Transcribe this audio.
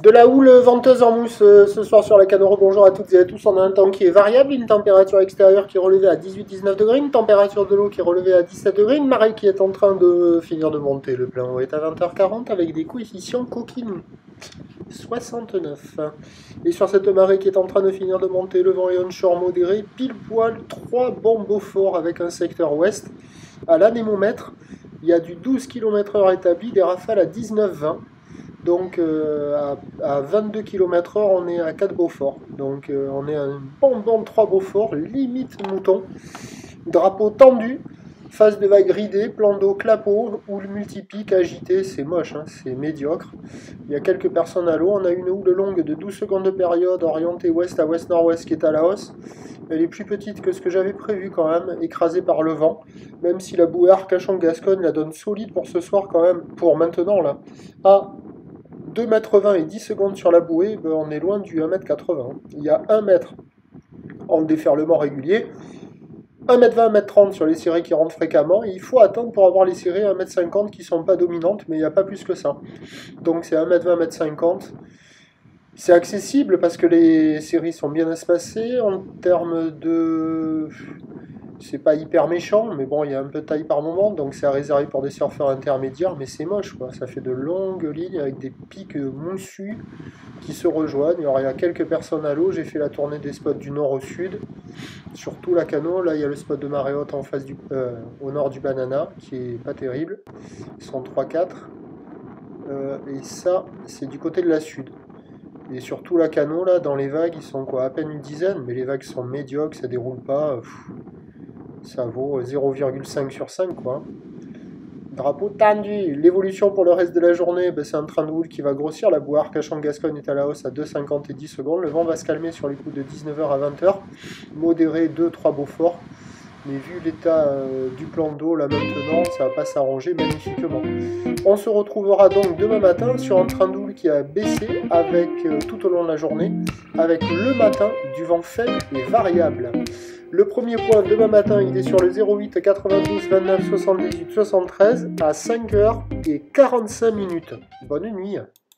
De la houle venteuse en mousse ce soir sur la Canoro. Bonjour à toutes et à tous. On a un temps qui est variable, une température extérieure qui est relevée à 18-19 degrés, une température de l'eau qui est relevée à 17 degrés, une marée qui est en train de finir de monter. Le plein eau est à 20h40 avec des coefficients coquines 69. Et sur cette marée qui est en train de finir de monter, le vent est onshore modéré, pile poil 3 bons Beaufort avec un secteur ouest. À l'anémomètre, il y a du 12 km/h établi, des rafales à 19-20. Donc à 22 km/h, on est à 4 Beaufort. Donc on est à un bon 3 Beaufort, limite mouton. Drapeau tendu, phase de vague ridée, plan d'eau clapot, houle multipique agité, c'est moche, hein, c'est médiocre. Il y a quelques personnes à l'eau, on a une houle longue de 12 secondes de période, orientée ouest à ouest-nord-ouest qui est à la hausse. Elle est plus petite que ce que j'avais prévu quand même, écrasée par le vent. Même si la bouée Arcachon-Gascogne la donne solide pour ce soir quand même, pour maintenant là. À 2,20 m et 10 secondes sur la bouée, ben on est loin du 1,80 m. Il y a 1 mètre en déferlement régulier, 1,20 m, 1,30 m sur les cirés qui rentrent fréquemment, et il faut attendre pour avoir les cirés 1,50 m qui ne sont pas dominantes, mais il n'y a pas plus que ça. Donc c'est 1,20 m, 1,50 m. C'est accessible parce que les séries sont bien espacées. En termes de... C'est pas hyper méchant, mais bon, il y a un peu de taille par moment, donc c'est à réserver pour des surfeurs intermédiaires, mais c'est moche, quoi. Ça fait de longues lignes avec des pics moussus qui se rejoignent. Alors, il y a quelques personnes à l'eau, j'ai fait la tournée des spots du nord au sud, sur tout la Cano. Là, il y a le spot de marée haute en face au nord du Banana, qui est pas terrible. Ils sont 3-4. Et ça, c'est du côté de la sud. Et sur tout la Cano, là, dans les vagues, ils sont quoi, à peine une dizaine, mais les vagues sont médiocres, ça déroule pas. Ça vaut 0,5 sur 5, quoi. Drapeau tendu. L'évolution pour le reste de la journée, ben, c'est un train de houle qui va grossir. La bouée Arcachon-Gascogne est à la hausse à 2,50 et 10 secondes. Le vent va se calmer sur les coups de 19h à 20h. Modéré 2-3 Beaufort. Mais vu l'état du plan d'eau là maintenant, ça va pas s'arranger magnifiquement. On se retrouvera donc demain matin sur un train de houle qui a baissé avec tout au long de la journée, avec le matin du vent faible et variable. Le premier point demain matin, il est sur le 08 92 29 78 73 à 5h45. Bonne nuit.